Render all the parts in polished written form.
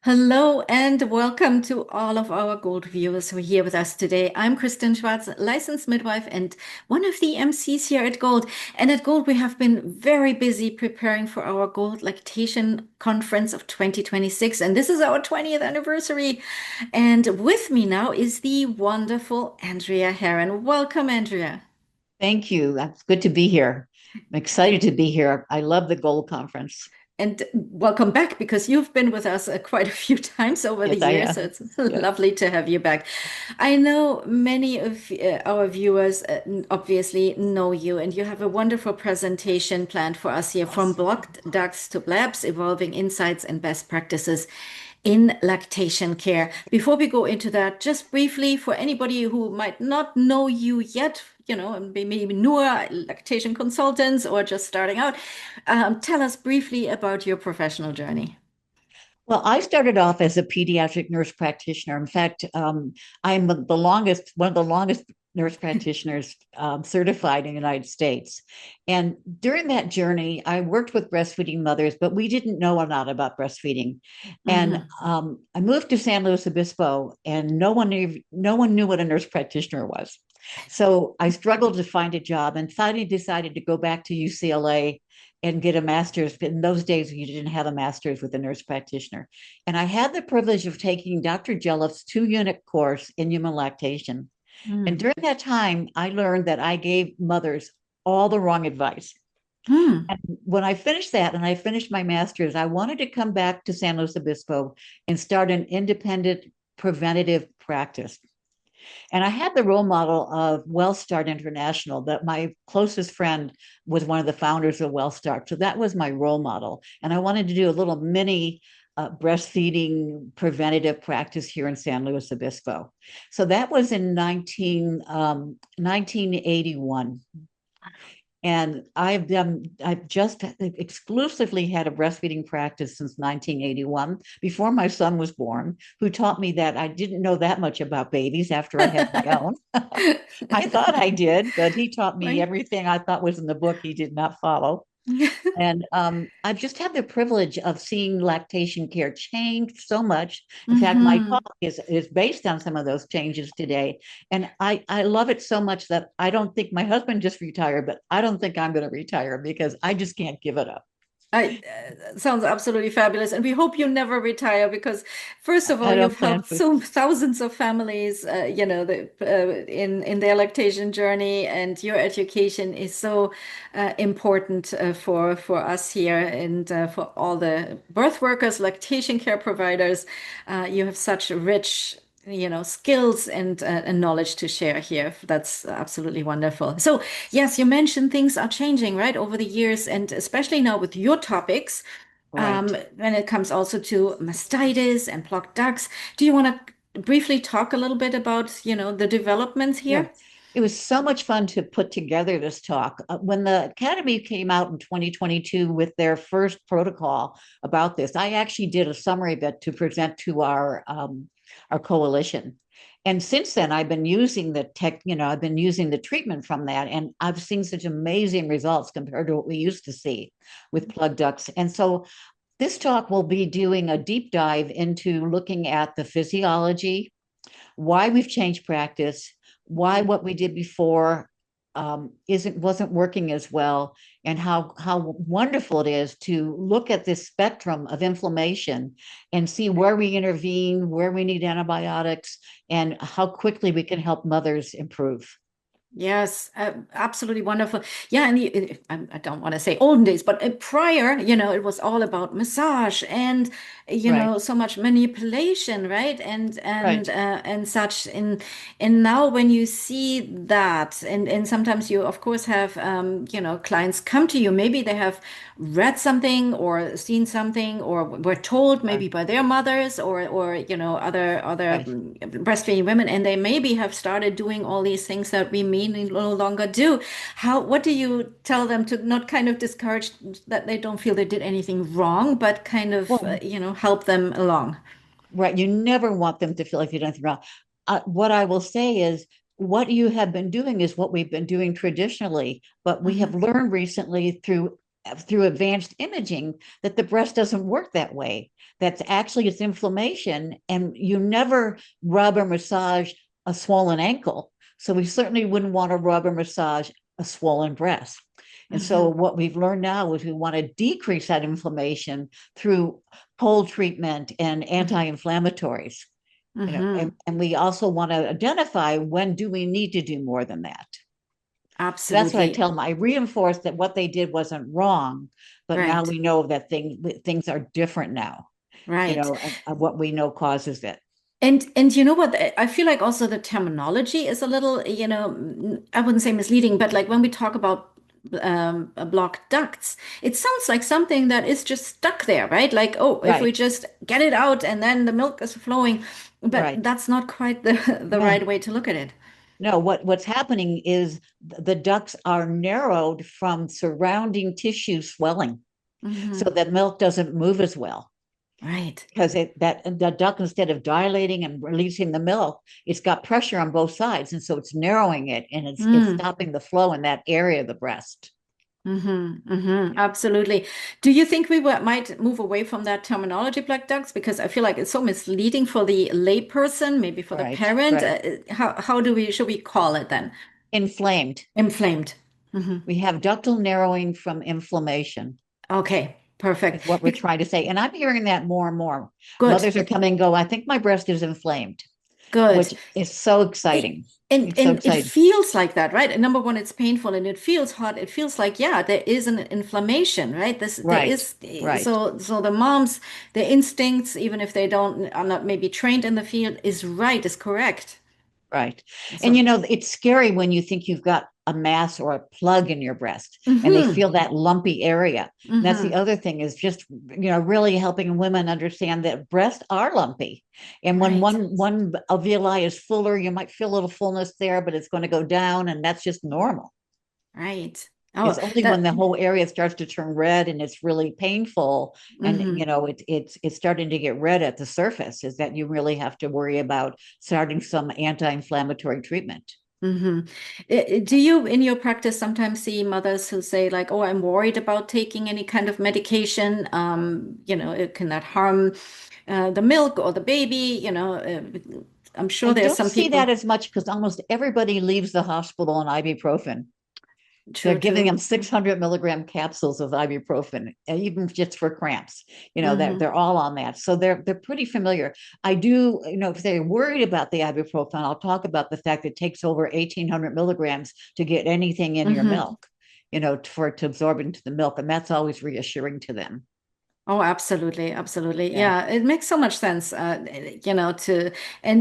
Hello and welcome to all of our Gold viewers who are here with us today. I'm Kristen Schwarz, licensed midwife and one of the MCs here at Gold. And at Gold, we have been very busy preparing for our Gold Lactation Conference of 2026. And this is our 20th anniversary. And with me now is the wonderful Andrea Herron. Welcome, Andrea. Thank you. It's good to be here. I'm excited to be here. I love the Gold Conference. And welcome back because you've been with us quite a few times over the Yes, I years. So am. it's Yes. lovely to have you back. I know many of our viewers obviously know you, and you have a wonderful presentation planned for us here from blocked ducts to blabs, evolving insights and best practices in lactation care. Before we go into that, just briefly for anybody who might not know you yet, and maybe newer lactation consultants or just starting out, tell us briefly about your professional journey. Well, I started off as a pediatric nurse practitioner. In fact, I'm one of the longest nurse practitioners certified in the United States. And during that journey, I worked with breastfeeding mothers, but we didn't know a lot about breastfeeding. And Hmm. I moved to San Luis Obispo, and no one knew what a nurse practitioner was. So I struggled to find a job, and finally decided to go back to UCLA and get a master's. In those days, you didn't have a master's with a nurse practitioner. And I had the privilege of taking Dr. Jellif's 2-unit course in human lactation. And Hmm. during that time, I learned that I gave mothers all the wrong advice. Hmm. And when I finished that and I finished my master's, I wanted to come back to San Luis Obispo and start an independent preventative practice. And I had the role model of WellStart International, that my closest friend was one of the founders of WellStart. So that was my role model. And I wanted to do a little mini breastfeeding preventative practice here in San Luis Obispo. So that was in 1981. And I've just exclusively had a breastfeeding practice since 1981, before my son was born, who taught me that I didn't know that much about babies after I had my own. I thought I did, but he taught me Right. everything I thought was in the book he did not follow. And I've just had the privilege of seeing lactation care change so much. In fact, my Hmm. talk is based on some of those changes today. And I love it so much that I don't think my husband just retired, but I don't think I'm going to retire because I just can't give it up. Sounds absolutely fabulous, and we hope you never retire because, first of all, I you've don't plan helped to. so thousands of families, in their lactation journey, and your education is so important for us here and for all the birth workers, lactation care providers. You have such rich skills and knowledge to share here. That's absolutely wonderful. So, yes, you mentioned things are changing, right, over the years, and especially now with your topics, Right. when it comes also to mastitis and blocked ducts. Do you want to briefly talk a little bit about, the developments Yeah. here? It was so much fun to put together this talk. When the Academy came out in 2022 with their first protocol about this, I actually did a summary of it to present to our coalition. And since then, I've been using I've been using the treatment from that, and I've seen such amazing results compared to what we used to see with plug ducts. And so this talk will be doing a deep dive into looking at the physiology, why we've changed practice, why what we did before isn't wasn't working as well, and how wonderful it is to look at this spectrum of inflammation and see where we intervene, where we need antibiotics, and how quickly we can help mothers improve. Yes, absolutely wonderful. Yeah, and I don't want to say olden days, but prior, it was all about massage and, Right, so much manipulation, right? right. And such. And now when you see that, and sometimes you, of course, have, clients come to you. Maybe they have read something or seen something or were told Uh, maybe by their mothers or other right. breastfeeding women, and they maybe have started doing all these things that we may no longer do. What do you tell them to not kind of discourage that they don't feel they did anything wrong, but kind of Well, help them along? right. You never want them to feel like you did anything wrong. What I will say is, what you have been doing is what we've been doing traditionally, but we have Hmm. learned recently through through advanced imaging that the breast doesn't work that way. That's actually it's inflammation, and you never rub or massage a swollen ankle. So we certainly wouldn't want to rub or massage a swollen breast. And so Mm-hmm. what we've learned now is we want to decrease that inflammation through cold treatment and anti-inflammatories. Mm-hmm. And we also want to identify when do we need to do more than that. So that's what I Absolutely. tell them. I reinforce that what they did wasn't wrong, but now Right. we know that things are different now. Right. What we know causes it. And you know what? I feel like also the terminology is a little, I wouldn't say misleading, but like when we talk about blocked ducts, it sounds like something that is just stuck there, right? Like, oh, if we Right, just get it out and then the milk is flowing, but right. that's not quite the the No, right way to look at it. no. What's happening is the ducts are narrowed from surrounding tissue swelling, so Hmm. that milk doesn't move as well. Right. Because the duct, instead of dilating and releasing the milk, it's got pressure on both sides, and so it's narrowing it, and it's Mm. stopping the flow in that area of the breast. Absolutely. Do you think we might move away from that terminology, black ducks? Because I feel like it's so misleading for the layperson, maybe for the Right, parent. right. How do we should we call it then? Inflamed. Inflamed. Hmm. We have ductal narrowing from inflammation, Okay, is perfect. what we're trying to say. And I'm hearing that more and more. Good, Mothers are coming and go, I think my breast is inflamed, good. which is so It, exciting. and It's so and it exciting. feels like that, right? And number one, it's painful and it feels hot. It feels like, yeah, there is an inflammation, right? There Right, is right, so the moms, their instincts, even if they don't are not maybe trained in the field, is right, is correct. right. And So, it's scary when you think you've got a mass or a plug in your breast and they mm-hmm, feel that lumpy area. And that's the mm-hmm, other thing is just, really helping women understand that breasts are lumpy. And when right, one alveoli is fuller, you might feel a little fullness there, but it's going to go down, and that's just normal. right. It's Oh, only when that, the whole area starts to turn red and it's really painful, and mm-hmm. it's starting to get red at the surface, is that you really have to worry about starting some anti-inflammatory treatment. Mm-hmm. Do you, in your practice, sometimes see mothers who say, like, "Oh, I'm worried about taking any kind of medication. It cannot harm the milk or the baby." I'm I sure there's don't some see that people. as much because almost everybody leaves the hospital on ibuprofen. They're True, giving them true. 600 milligram capsules of ibuprofen, even just for cramps. Mm-hmm. They're all on that, so they're pretty familiar. I do, if they're worried about the ibuprofen, I'll talk about the fact that it takes over 1,800 milligrams to get anything in your Mm-hmm. milk, for it to absorb into the milk, and that's always reassuring to them. Oh, absolutely, absolutely. Yeah, Yeah, it makes so much sense, and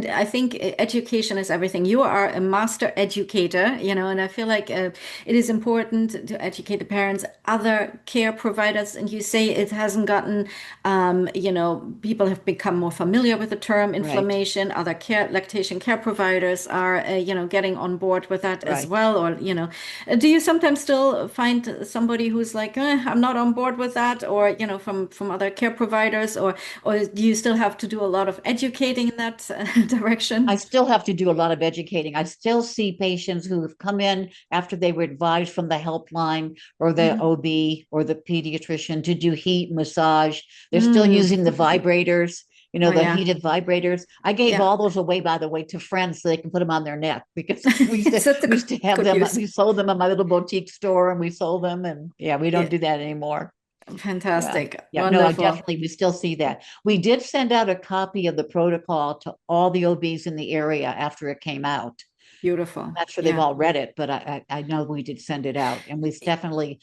I think education is everything. You are a master educator, and I feel like it is important to educate the parents, other care providers, and you say it hasn't gotten, people have become more familiar with the term right, inflammation. Other lactation care providers are, getting on board with that as right. well, or, do you sometimes still find somebody who's like, I'm not on board with that, or from other care providers, or do you still have to do a lot of educating in that I direction? still have to do a lot of educating. I still see patients who have come in after they were advised from the helpline or the Hmm. OB or the pediatrician to do heat massage. They're still Mm. using the vibrators, Oh the yeah, heated vibrators. I gave yeah. all those away, by the way, to friends so they can put them on their neck, because we used to It's a we used to have good them. use. We sold them at my little boutique store, and we sold them. And yeah, we don't Yeah, do that anymore. Yeah. fantastic, Yeah. No, I wonderful, definitely, we still see that. We did send out a copy of the protocol to all the OBs in the area after it came out. beautiful. Not sure they've Yeah, all read it, but I know we did send it out, and we definitely,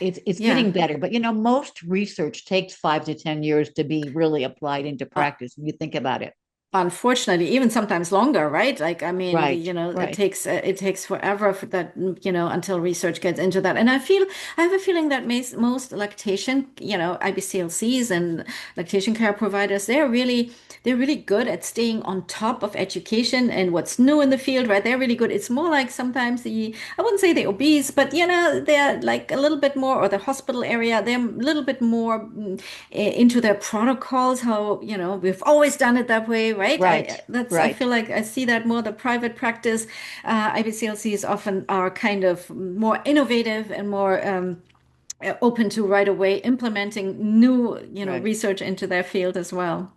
it's yeah. getting better. But most research takes 5 to 10 years to be really applied into Uh, practice. When you think about it. Unfortunately, even sometimes longer, right? Like, I mean, Right. Right. it takes forever for that, until research gets into that. And I have a feeling that most lactation, IBCLCs and lactation care providers, they're really good at staying on top of education and what's new in the field, right? They're really good. It's more like sometimes I wouldn't say the obese, but they're like a little bit more, or the hospital area, they're a little bit more into their protocols, how, we've always done it that way, right? Right. I Right. feel like I see that more the private practice. IBCLCs often are kind of more innovative and more, open to right away implementing new, Right. research into their field as well.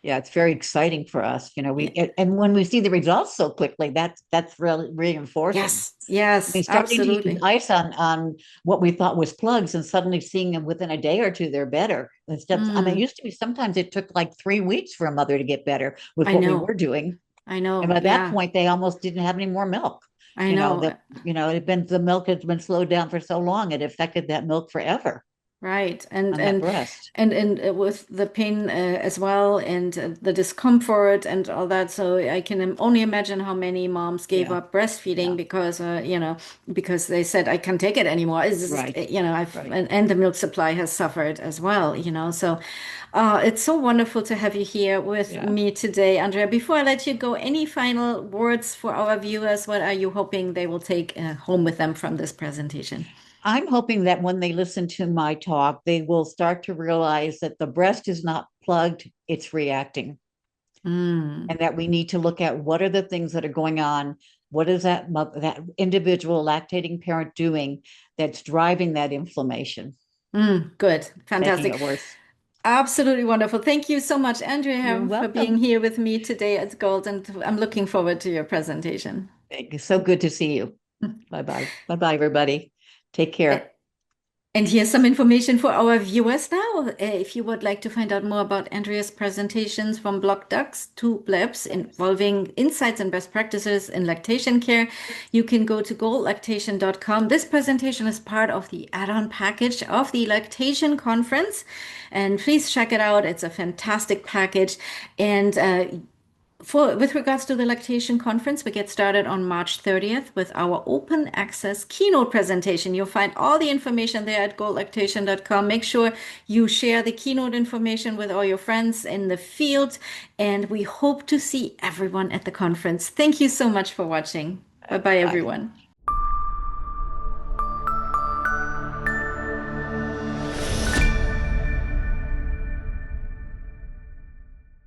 Yeah, it's very exciting for us. Yeah. And when we see the results so quickly, that's really reinforcing. Yes, I mean, yes, starting to use absolutely. ice on what we thought was plugs and suddenly seeing them within a day or two, they're better. Instead, I mean, it Mm, used to be sometimes it took like 3 weeks for a mother to get better with I what we were know, doing. I And know. by that Yeah, point, they almost didn't have any more milk. I know. It had been the milk had been slowed down for so long, it affected that milk forever Right. And on that breast. with the pain as well and the discomfort and all that. So I can only imagine how many moms gave Yeah, up breastfeeding yeah, because because they said I can't take it anymore. It's just, right, I've right. and the milk supply has suffered as well, So it's so wonderful to have you here with Yeah. me today, Andrea. Before I let you go, any final words for our viewers? What are you hoping they will take home with them from this presentation? I'm hoping that when they listen to my talk, they will start to realize that the breast is not plugged, it's reacting, Mm, and that we need to look at what are the things that are going on. What is that individual lactating parent doing that's driving that inflammation, good. making Fantastic. it worse? Absolutely wonderful. Thank you so much, Andrea You're Herron, for being welcome. here with me today at Gold, and I'm looking forward to your presentation. Thank you. So good to see you. Bye bye. Bye bye, everybody. Take care. And here's some information for our viewers now. If you would like to find out more about Andrea's presentations from block ducts to Blebs involving insights and best practices in lactation care, you can go to goldlactation.com. This presentation is part of the add-on package of the Lactation Conference. And please check it out. It's a fantastic package. And with regards to the lactation conference, we get started on March 30th with our open access keynote presentation. You'll find all the information there at goldlactation.com. Make sure you share the keynote information with all your friends in the field, and we hope to see everyone at the conference. Thank you so much for watching. Bye bye, Bye. everyone.